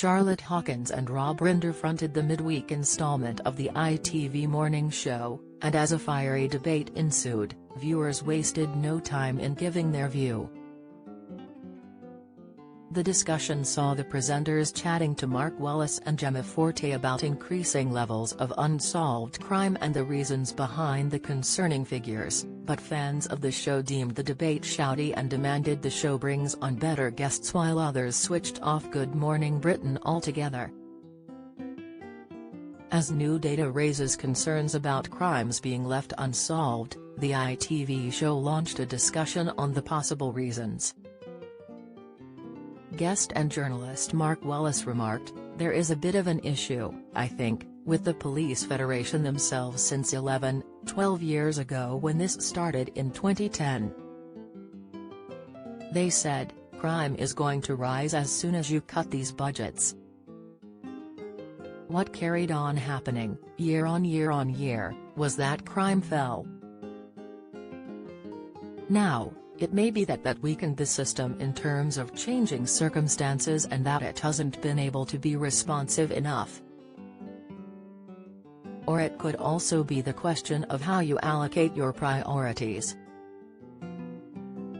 Charlotte Hawkins and Rob Rinder fronted the midweek installment of the ITV morning show, and as a fiery debate ensued, viewers wasted no time in giving their view. The discussion saw the presenters chatting to Mark Wallace and Gemma Forte about increasing levels of unsolved crime and the reasons behind the concerning figures, but fans of the show deemed the debate shouty and demanded the show brings on better guests, while others switched off Good Morning Britain altogether. As new data raises concerns about crimes being left unsolved, the ITV show launched a discussion on the possible reasons. Guest and journalist Mark Wallace remarked, "There is a bit of an issue, I think, with the Police Federation themselves since 12 years ago when this started in 2010. They said, crime is going to rise as soon as you cut these budgets. What carried on happening, year on year, was that crime fell. Now, it may be that weakened the system in terms of changing circumstances and that it hasn't been able to be responsive enough. Or it could also be the question of how you allocate your priorities."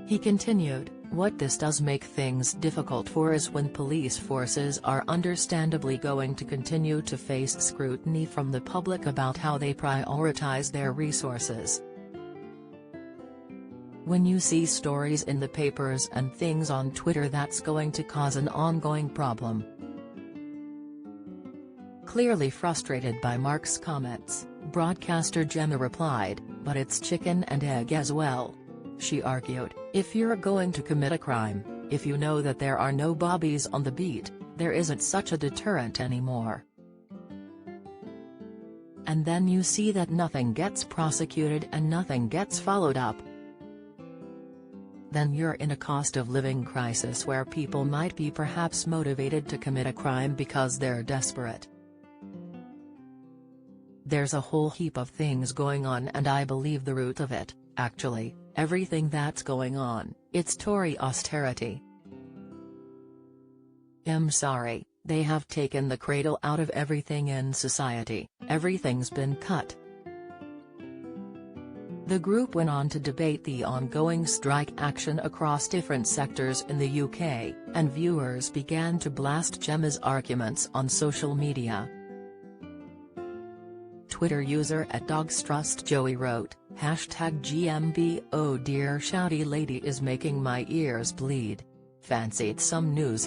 He continued, "What this does make things difficult for is when police forces are understandably going to continue to face scrutiny from the public about how they prioritize their resources. When you see stories in the papers and things on Twitter, that's going to cause an ongoing problem." Clearly frustrated by Mark's comments, broadcaster Gemma replied, "But it's chicken and egg as well." She argued, "If you're going to commit a crime, if you know that there are no bobbies on the beat, there isn't such a deterrent anymore. And then you see that nothing gets prosecuted and nothing gets followed up. Then you're in a cost of living crisis where people might be perhaps motivated to commit a crime because they're desperate. There's a whole heap of things going on, and I believe the root of it, actually, everything that's going on, it's Tory austerity. I'm sorry, they have taken the cradle out of everything in society, everything's been cut." The group went on to debate the ongoing strike action across different sectors in the UK, and viewers began to blast Gemma's arguments on social media. Twitter user @DogsTrustJoey wrote, #GMB, oh dear, shouty lady is making my ears bleed. Fancied some news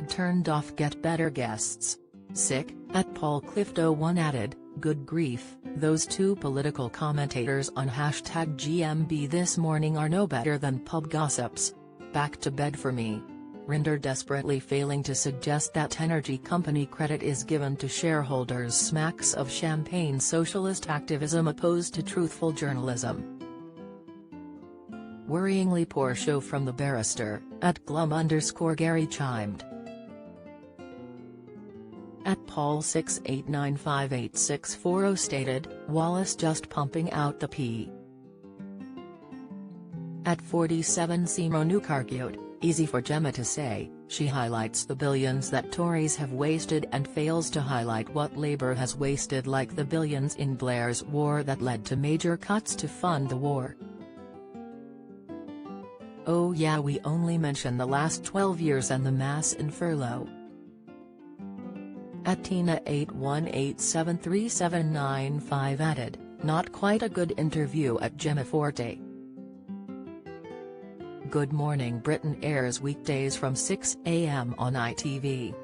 #turned off get better guests. Sick, @PaulClift01 added, good grief, those two political commentators on #GMB this morning are no better than pub gossips. Back to bed for me. Rinder desperately failing to suggest that energy company credit is given to shareholders smacks of champagne socialist activism opposed to truthful journalism. Worryingly poor show from the barrister, @Glum_Gary chimed. @Paul68958640 stated, Wallace just pumping out the pee. @47 Simonuk argued, easy for Gemma to say, she highlights the billions that Tories have wasted and fails to highlight what Labour has wasted, like the billions in Blair's war that led to major cuts to fund the war. Oh yeah, we only mention the last 12 years and the mass in furlough. @Tina81873795 added, not quite a good interview at Gemma Forte. Good Morning Britain airs weekdays from 6 a.m. on ITV.